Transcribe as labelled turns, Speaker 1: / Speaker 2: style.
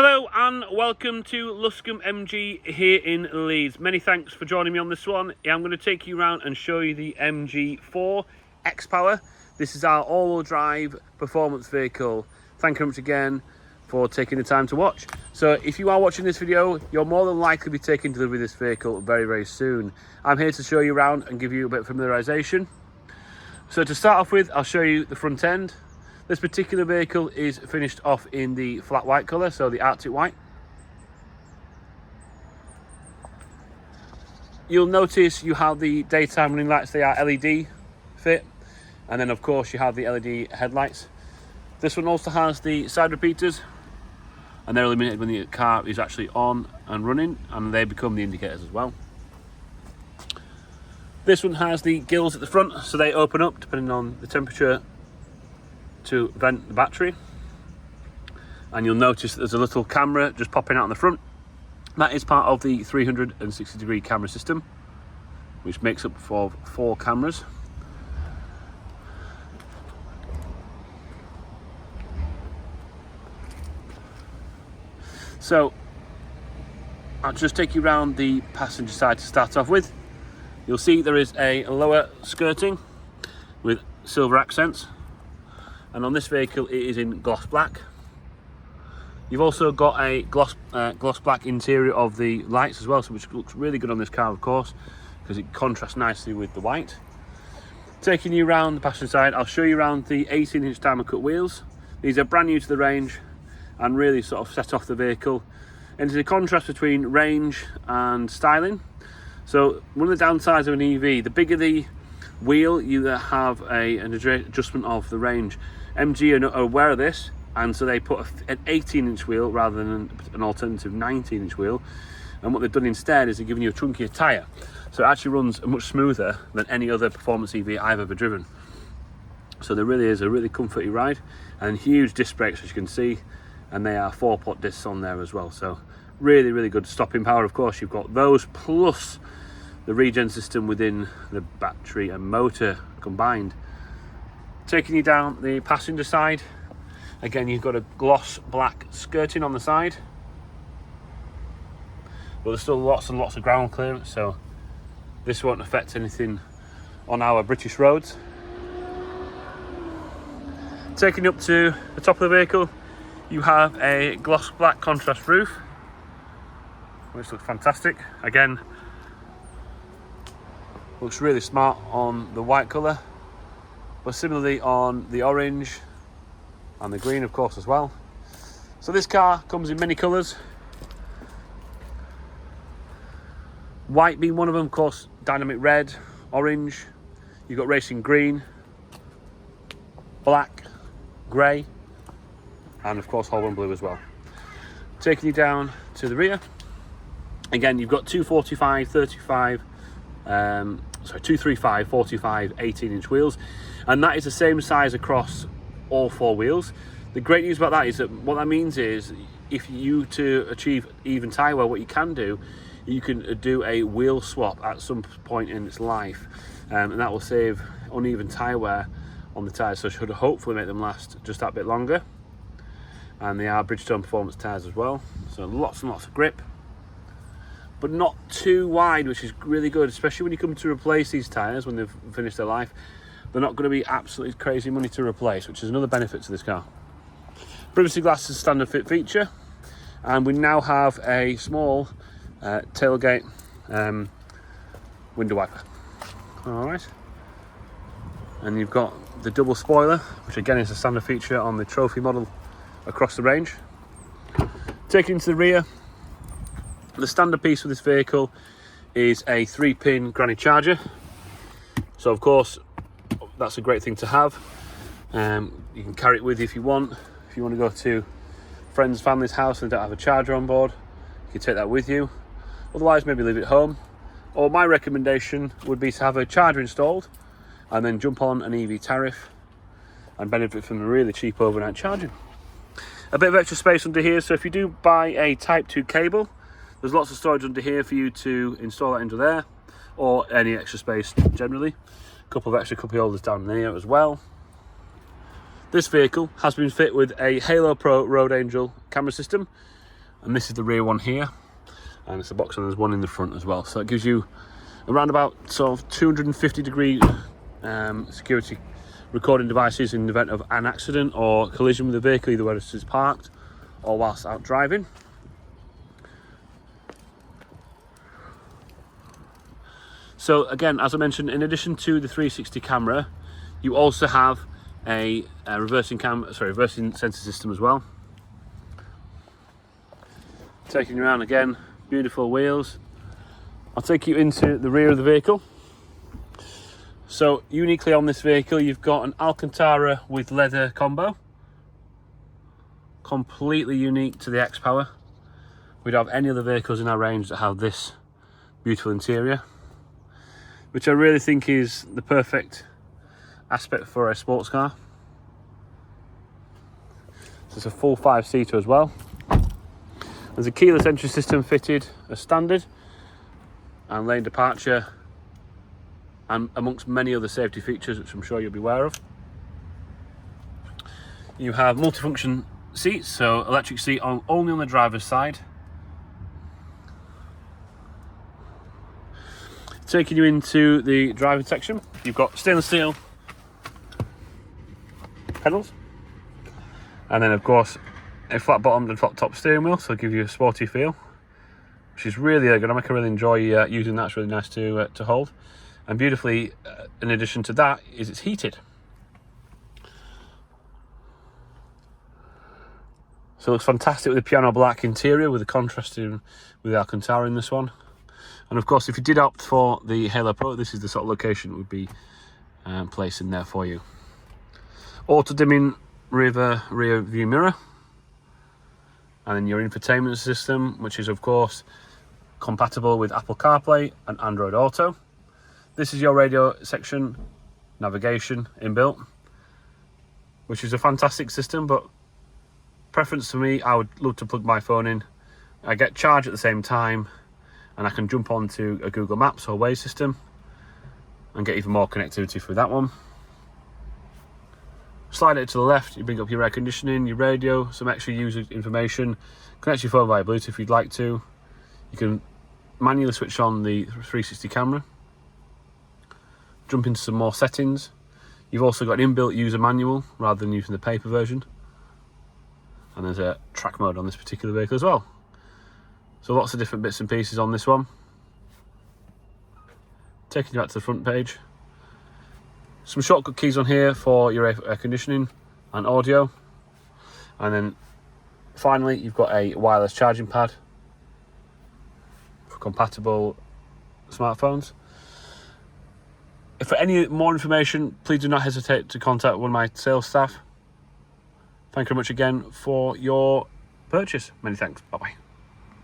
Speaker 1: Hello and welcome to Luscombe MG here in Leeds. Many thanks for joining me on this one. I'm going to take you around and show you the MG4 XPower. This is our all-wheel drive performance vehicle. Thank you very much again for taking the time to watch. So if you are watching this video, you'll more than likely be taking delivery of this vehicle very soon. I'm here to show you around and give you a bit of familiarisation. So to start off with, I'll show you the front end. This particular vehicle is finished off in the flat white colour, so the Arctic white. You'll notice you have the daytime running lights, they are LED fit, and then of course you have the LED headlights. This one also has the side repeaters, and they're illuminated when the car is actually on and running, and they become the indicators as well. This one has the gills at the front, so they open up depending on the temperature to vent the battery, and you'll notice there's a little camera just popping out on the front. That is part of the 360-degree camera system, which makes up of 4 cameras. So I'll just take you around the passenger side to start off with. You'll see there is a lower skirting with silver accents, and on this vehicle it is in gloss black. You've also got a gloss black interior of the lights as well, so which looks really good on this car, of course, because it contrasts nicely with the white. Taking you around the passenger side, I'll show you around the 18-inch diamond cut wheels. These are brand new to the range and really sort of set off the vehicle. And there's a contrast between range and styling. So one of the downsides of an EV, the bigger the wheel, you have an adjustment of the range. MG are aware of this, and so they put an 18-inch wheel rather than an alternative 19-inch wheel. And what they've done instead is they're giving you a chunkier tyre, so it actually runs much smoother than any other performance EV I've ever driven. So there really is a really comforty ride, and huge disc brakes, as you can see, and they are 4-pot discs on there as well. So really good stopping power. Of course, you've got those plus the regen system within the battery and motor combined. Taking you down the passenger side, again you've got a gloss black skirting on the side, but there's still lots and lots of ground clearance, so this won't affect anything on our British roads. Taking you up to the top of the vehicle, you have a gloss black contrast roof, which looks fantastic. Again, looks really smart on the white colour, but similarly on the orange and the green, of course, as well. So this car comes in many colours, white being one of them, of course, dynamic red, orange, you've got racing green, black, grey, and of course Holborn blue as well. Taking you down to the rear, again you've got 235, 45, 18-inch wheels, and that is the same size across all 4 wheels. The great news about that is that what that means is if you to achieve even tyre wear, what you can do, you can do a wheel swap at some point in its life, and that will save uneven tyre wear on the tyres, so it should hopefully make them last just that bit longer. And they are Bridgestone performance tyres as well, so lots and lots of grip, but not too wide, which is really good, especially when you come to replace these tyres when they've finished their life. They're not going to be absolutely crazy money to replace, which is another benefit to this car. Privacy glass is a standard fit feature, and we now have a small tailgate window wiper. Alright, and you've got the double spoiler, which again is a standard feature on the trophy model across the range. Taking into the rear, the standard piece for this vehicle is a 3-pin granny charger. So of course that's a great thing to have. You can carry it with you if you want. If you want to go to friends' family's house and don't have a charger on board, you can take that with you. Otherwise, maybe leave it at home. Or my recommendation would be to have a charger installed and then jump on an EV tariff and benefit from the really cheap overnight charging. A bit of extra space under here, so if you do buy a Type 2 cable, there's lots of storage under here for you to install that into there, or any extra space generally. A couple of extra cup holders down there as well. This vehicle has been fit with a Halo Pro Road Angel camera system, and this is the rear one here, and it's a box and there's one in the front as well. So it gives you around about sort of 250-degree security recording devices in the event of an accident or collision with the vehicle, either where it is parked or whilst out driving. So again, as I mentioned, in addition to the 360 camera, you also have a reversing sensor system as well. Taking you around again, beautiful wheels. I'll take you into the rear of the vehicle. So uniquely on this vehicle, you've got an Alcantara with leather combo. Completely unique to the XPower. We don't have any other vehicles in our range that have this beautiful interior, which I really think is the perfect aspect for a sports car. So it's a full 5-seater as well. There's a keyless entry system fitted as standard, and lane departure, and amongst many other safety features which I'm sure you'll be aware of. You have multifunction seats, so electric seat only on the driver's side. Taking you into the driving section, you've got stainless steel pedals, and then of course a flat bottomed and flat top steering wheel, so it'll give you a sporty feel, which is really ergonomic. I really enjoy using that. It's really nice to hold, and beautifully in addition to that is it's heated, so it looks fantastic with the piano black interior with the contrasting with the Alcantara in this one. And of course, if you did opt for the Halo Pro, this is the sort of location it would be placed in there for you. Auto dimming rear view mirror, and then your infotainment system, which is of course compatible with Apple CarPlay and Android Auto. This is your radio section, navigation inbuilt, which is a fantastic system, but preference for me, I would love to plug my phone in. I get charged at the same time, and I can jump onto a Google Maps or Waze system and get even more connectivity through that one. Slide it to the left, you bring up your air conditioning, your radio, some extra user information, connect your phone via Bluetooth if you'd like to. You can manually switch on the 360 camera, jump into some more settings. You've also got an inbuilt user manual rather than using the paper version, and there's a track mode on this particular vehicle as well. So lots of different bits and pieces on this one. Taking you back to the front page. Some shortcut keys on here for your air conditioning and audio. And then finally, you've got a wireless charging pad for compatible smartphones. For any more information, please do not hesitate to contact one of my sales staff. Thank you very much again for your purchase. Many thanks. Bye-bye.